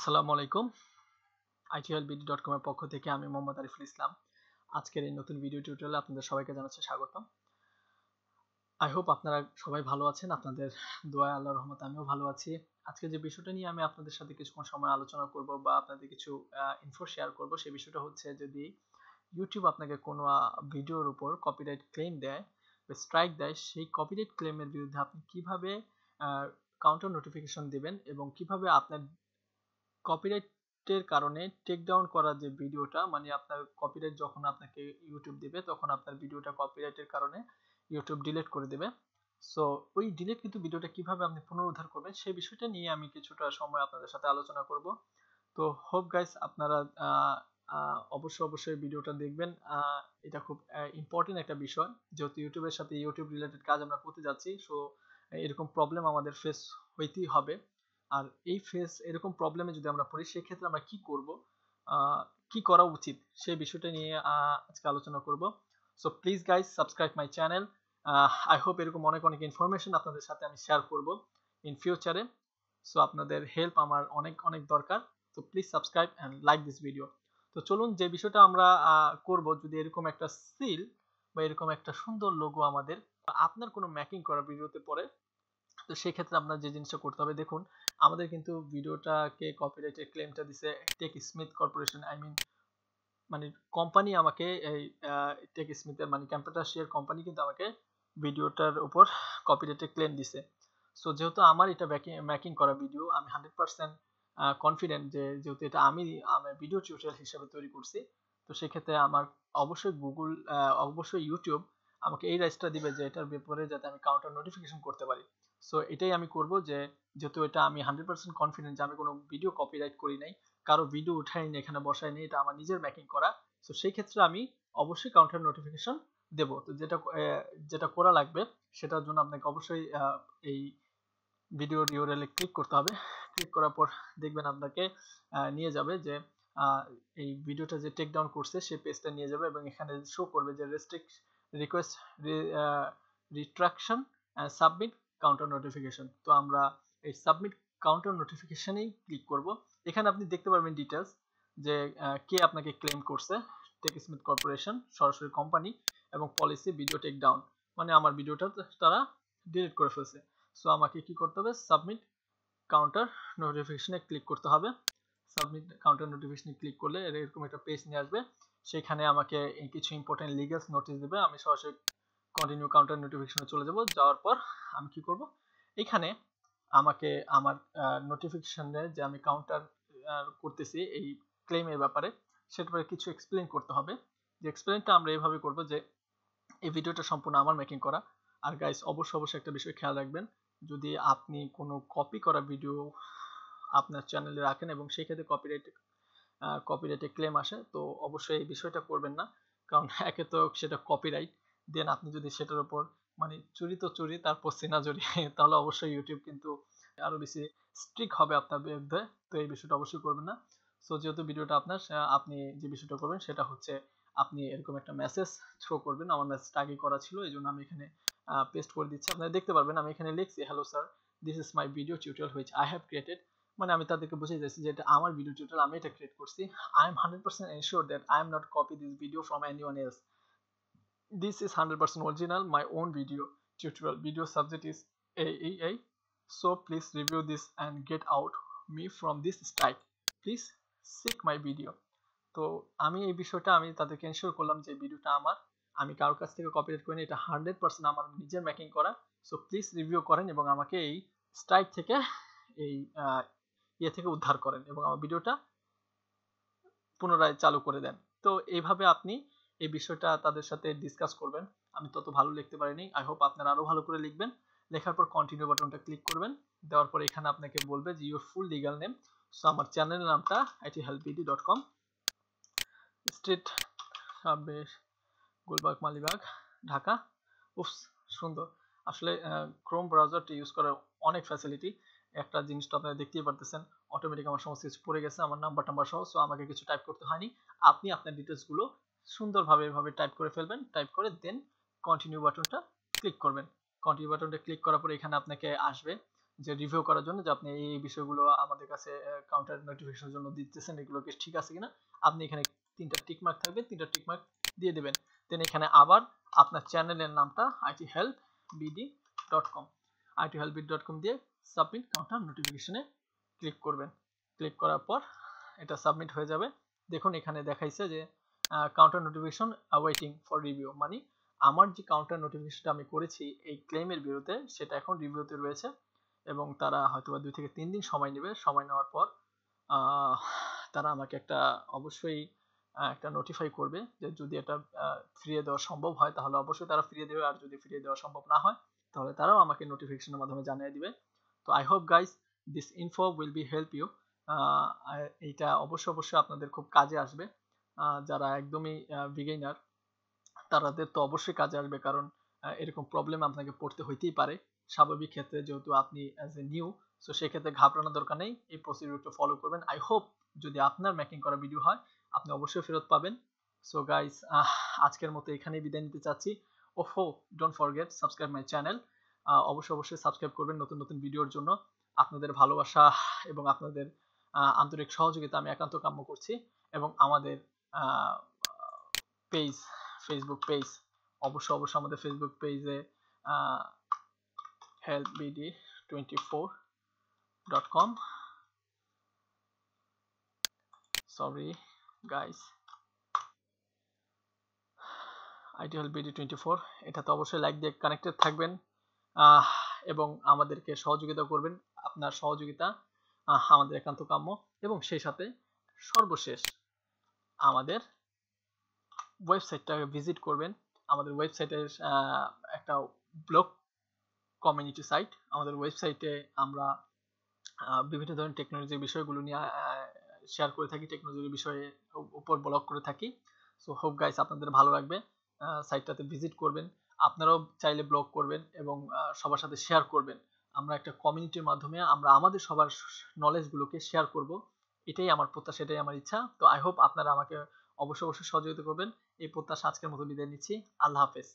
আসসালামু আলাইকুম। ithelbd.com এর পক্ষ থেকে আমি মোহাম্মদ আরিফুল ইসলাম। আজকের এই নতুন ভিডিও টিউটোরিয়ালে আপনাদের সবাইকে জানাচ্ছি স্বাগতম। আই হোপ আপনারা সবাই ভালো আছেন। আপনাদের দোয়ায় আল্লাহর রহমতে আমিও ভালো আছি। আজকে যে বিষয়টা নিয়ে আমি আপনাদের সাথে কিছুক্ষণ সময় আলোচনা করব বা আপনাদের কিছু ইনফো শেয়ার করব, সেই বিষয়টা হচ্ছে যদি ইউটিউব আপনাকে কোনো ভিডিওর উপর কপিরাইট ক্লেম দেয় বা স্ট্রাইক দেয়, সেই কপিরাইট ক্লেমের বিরুদ্ধে আপনি কিভাবে কাউন্টার নোটিফিকেশন দিবেন এবং কিভাবে আপনার কপিরাইটের কারণে টেক ডাউন করা যে ভিডিওটা, মানে আপনার কপিরাইট যখন আপনাকে ইউটিউব দিবে তখন আপনার ভিডিওটা কপিরাইটের কারণে ইউটিউব ডিলিট করে দেবে। সো ওই ডিলিট কিন্তু ভিডিওটা কিভাবে আপনি পুনরুদ্ধার করবেন সেই বিষয়টা নিয়ে আমি কিছুটা সময় আপনাদের সাথে আলোচনা করব। তো হোপ গাইস আপনারা অবশ্যই ভিডিওটা দেখবেন। এটা খুব ইম্পর্টেন্ট একটা বিষয়, যেহেতু ইউটিউবের সাথে ইউটিউব রিলেটেড কাজ আমরা করতে যাচ্ছি। সো এরকম প্রবলেম আমাদের ফেস হইতেই হবে। আর এই এরকম প্রবলেমে যদি আমরা পড়ি সেক্ষেত্রে আমরা কি করব, কি করা উচিত সেই বিষয়টা নিয়ে আজকে আলোচনা করব। So please guys subscribe my channel. I hope এরকম অনেক অনেক ইনফরমেশন আপনাদের সাথে আমি শেয়ার করব ইন ফিউচারে। সো আপনাদের হেল্প আমার অনেক অনেক দরকার। তো please subscribe and like this video. তো চলুন যে বিষয়টা আমরা করব, যদি এরকম একটা সিল বা এরকম একটা সুন্দর লোগো আমাদের আপনার কোনো মেকিং করা ভিডিওতে পড়ে, তো সেই ক্ষেত্রে আপনার যে জিনিসটা করতে হবে, দেখুন আমাদের কিন্তু ভিডিওটাকে কপিরাইটের ক্লেমটা দিছে TechSmith Corporation, I mean মানে কোম্পানি আমাকে এই টেক স্মিথের মানে কম্পিউটার শেয়ার কোম্পানি কিন্তু আমাকে ভিডিওটার উপর কপিরাইটের ক্লেম দিছে। সো যেহেতু আমার এটা মেকিং করা ভিডিও, আমি 100% কনফিডেন্ট যে যেহেতু এটা আমি ভিডিও টিউটোরিয়াল হিসেবে তৈরি করছি, তো সেক্ষেত্রে আমার অবশ্যই অবশ্যই ইউটিউব আমাকে এই রাইটসটা দিবে যে এটার ব্যাপারে যাতে আমি কাউন্টার নোটিফিকেশন করতে পারি। সো এটাই আমি করব, যে যেহেতু এটা আমি 100% কনফিডেন্ট যে আমি কোনো ভিডিও কপিরাইট করি নাই, কারো ভিডিও উঠাইনি, এখানে বসাইনি, এটা আমার নিজের মেকিং করা। সো সেই ক্ষেত্রে আমি অবশ্যই কাউন্টার নোটিফিকেশন দেব। তো যেটা করা লাগবে সেটার জন্য আপনাকে অবশ্যই এই ভিডিওর ইউআরএল এ ক্লিক করতে হবে। ক্লিক করার পর দেখবেন আপনাকে নিয়ে যাবে যে এই ভিডিওটা যে টেক ডাউন করছে সেই পেজটা নিয়ে যাবে এবং এখানে শো করবে যে request retraction and submit counter notification. তো আমরা এই সাবমিট কাউন্টার নোটিফিকেশনেই ক্লিক করব। এখানে আপনি দেখতে পারবেন ডিটেলস যে কে আপনাকে ক্লেম করছে, টেক স্মিথ কর্পোরেশন সরাসরি কোম্পানি, এবং পলিসি ভিডিও টেক ডাউন, মানে আমার ভিডিওটা তারা ডিলিট করে ফেলছে। সো আমাকে কি করতে হবে, সাবমিট কাউন্টার নোটিফিকেশনে ক্লিক করতে হবে। সাবমিট কাউন্টার নোটিফিকেশনে ক্লিক করলে এরকম একটা পেজ নিয়ে আসবে। সেখানে আমাকে কিছু ইম্পর্টেন্ট লিগ্যালস নোটিশ দিবে। আমি সরাসরি কন্টিনিউ কাউন্টার নোটিফিকেশনে চলে যাব। যাওয়ার পর আমি কি করব, এখানে আমাকে আমার নোটিফিকেশনে যে আমি কাউন্টার করতেছি এই ক্লেমের ব্যাপারে, সেটার কিছু এক্সপ্লেইন করতে হবে। যে এক্সপ্লেইনটা আমরা এইভাবে করব যে এই ভিডিওটা সম্পূর্ণ আমার মেকিং করা। আর গাইস অবশ্যই একটা বিষয় খেয়াল রাখবেন, যদি আপনি কোনো কপি করা ভিডিও আপনার চ্যানেলে রাখেন এবং সেই ক্ষেত্রে কপিরাইটে ক্লেম আসে, তো অবশ্যই এই বিষয়টা করবেন না। কারণ একে তো সেটা কপিরাইট, দেন আপনি যদি সেটার উপর মানে চুরি তো চুরি তারপর সিনা জড়ি তাহলে অবশ্যই ইউটিউব কিন্তু আরো বেশি স্ট্রিক্ট হবে আপনার বিরুদ্ধে। তো এই বিষয়টা অবশ্যই করবেন না। সো যেহেতু ভিডিওটা আপনার, আপনি যে বিষয়টা করবেন সেটা হচ্ছে আপনি এরকম একটা মেসেজ থ্রো করবেন। আমার মেসেজটা আগে করা ছিল, এই জন্য আমি এখানে পেস্ট করে দিচ্ছি। আপনারা দেখতে পারবেন আমি এখানে লিখছি, hello sir, this is my video tutorial which I have created. মানে আমি তাদেরকে বুঝিয়ে যাচ্ছি যে এটা আমার ভিডিও টিউটোরিয়াল, আমি এটা ক্রিয়েট করছি। I am 100% ensure that I am not copy this video from anyone else. This is 100% original, my own video tutorial. Video subject is AEA. So please review this and get out me from this strike. Please seek my video. তো আমি এই বিষয়টা আমি তাদেরকে ensure করলাম যে ভিডিওটা আমার, আমি কারোর কাছ থেকে কপিরাইট করিনি, এটা 100% আমার নিজের মেকিং করা। সো প্লিজ রিভিউ করেন এবং আমাকে এই স্ট্রাইক থেকে এই থেকে উদ্ধার করেন এবং আমার ভিডিওটা পুনরায় চালু করে দেন। তো এইভাবে আপনি এই বিষয়টা তাদের সাথে ডিসকাস করবেন। আমি তত ভালো লিখতে পারিনি, আই হোপ আপনারা আরো ভালো করে লিখবেন। লেখার পর কন্টিনিউ বাটনটা ক্লিক করবেন। দেওয়ার পর এখানে আপনাকে বলবে যে your full legal name. So আমার চ্যানেলের নামটা ithelbd.com, street 26 Gulbagh Malibagh Dhaka. Oops, সুন্দর। আসলে ক্রোম ব্রাউজারটি ইউজ করার অনেক ফ্যাসিলিটি। একটা জিনিস তো আপনারা দেখতেই পারতেছেন, অটোমেটিক আমার সমস্ত কিছু পড়ে গেছে, আমার নাম্বার টাম্বার সহ। সো আমাকে কিছু টাইপ করতে হয়নি। আপনি আপনার ডিটেলসগুলো সুন্দরভাবে এভাবে টাইপ করে ফেলবেন। টাইপ করে দেন কন্টিনিউ বাটনটা ক্লিক করবেন। কন্টিনিউ বাটনটা ক্লিক করার পরে এখানে আপনাকে আসবে যে রিভিউ করার জন্য যে আপনি এই বিষয়গুলো আমাদের কাছে কাউন্টার নোটিফিকেশনের জন্য দিতেছেন, এগুলো কি ঠিক আছে কিনা। আপনি এখানে 3টা টিক মার্ক থাকবে, 3টা টিক মার্ক দিয়ে দেবেন। দেন এখানে আবার আপনার চ্যানেলের নামটা ithelpbd.com ithelpbd.com দিয়ে সাবমিট কাউন্টার নোটিফিকেশনে ক্লিক করবেন। ক্লিক করার পর এটা সাবমিট হয়ে যাবে। দেখুন এখানে দেখাইছে যে counter notification waiting for review, মানে আমার যে কাউন্টার নোটিফিকেশনটা আমি করেছি এই ক্লেমের বিরুদ্ধে সেটা এখন রিভিউতে রয়েছে, এবং তারা হয়তো 2 থেকে 3 দিন সময় নেবে। সময় নেওয়ার পর তারা আমাকে একটা অবশ্যই একটা নোটিফাই করবে যে যদি এটা ফিরিয়ে দেওয়া সম্ভব হয় তাহলে অবশ্যই তারা ফিরিয়ে দেবে, আর যদি ফিরিয়ে দেওয়া সম্ভব না হয় তাহলে তারাও আমাকে নোটিফিকেশনের মাধ্যমে জানিয়ে দিবে। তো I hope guys this info will be help you. এইটা অবশ্যই আপনাদের খুব কাজে আসবে। যারা একদমই বিগিনার তাদের তো অবশ্যই কাজে আসবে, কারণ এরকম প্রবলেম আপনাকে পড়তে হইতেই পারে স্বাভাবিক ক্ষেত্রে, যেহেতু আপনি অ্যাজ এ নিউ। সো সেক্ষেত্রে ঘাবড়ানোর দরকার নেই, এই প্রসিডিউরটা ফলো করবেন। আই হোপ যদি আপনার মেকিং করা ভিডিও হয় আপনি অবশ্যই ফেরত পাবেন। সো গাইস আজকের মতো এখানেই বিদায় নিতে চাচ্ছি। ওহো, don't forget subscribe my channel. অবশ্যই সাবস্ক্রাইব করবেন নতুন নতুন ভিডিওর জন্য। আপনাদের ভালোবাসা এবং আপনাদের আন্তরিক সহযোগিতা আমি একান্ত কাম্য করছি, এবং আমাদের পেজ, ফেসবুক পেজ, অবশ্যই আমাদের ফেসবুক পেজে helpbd24.com, সরি গাইস, ithelpbd24, এটাতে অবশ্যই লাইক দিয়ে কানেক্টেড থাকবেন এবং আমাদেরকে সহযোগিতা করবেন। আপনার সহযোগিতা আমাদের একান্ত কাম্য। এবং সেই সাথে সর্বশেষ আমাদের ওয়েবসাইটটাকে ভিজিট করবেন। আমাদের ওয়েবসাইটের একটা ব্লগ কমিউনিটি সাইট। আমাদের ওয়েবসাইটে আমরা বিভিন্ন ধরনের টেকনোলজির বিষয়গুলো নিয়ে শেয়ার করে থাকি, টেকনোলজির বিষয়ে উপর ব্লগ করে থাকি। সো হোপ গাইস আপনাদের ভালো লাগবে। সাইটটাতে ভিজিট করবেন, আপনারাও চাইলে ব্লগ করবেন এবং সবার সাথে শেয়ার করবেন। আমরা একটা কমিউনিটির মাধ্যমে আমরা আমাদের সবার নলেজগুলোকে শেয়ার করব, এটাই আমার প্রত্যাশা, এটাই আমার ইচ্ছা। তো আই হোপ আপনারা আমাকে অবশ্যই সহযোগিতা করবেন। এই প্রত্যাশা আজকের মতো বিদায় নিচ্ছি। আল্লাহ হাফেজ।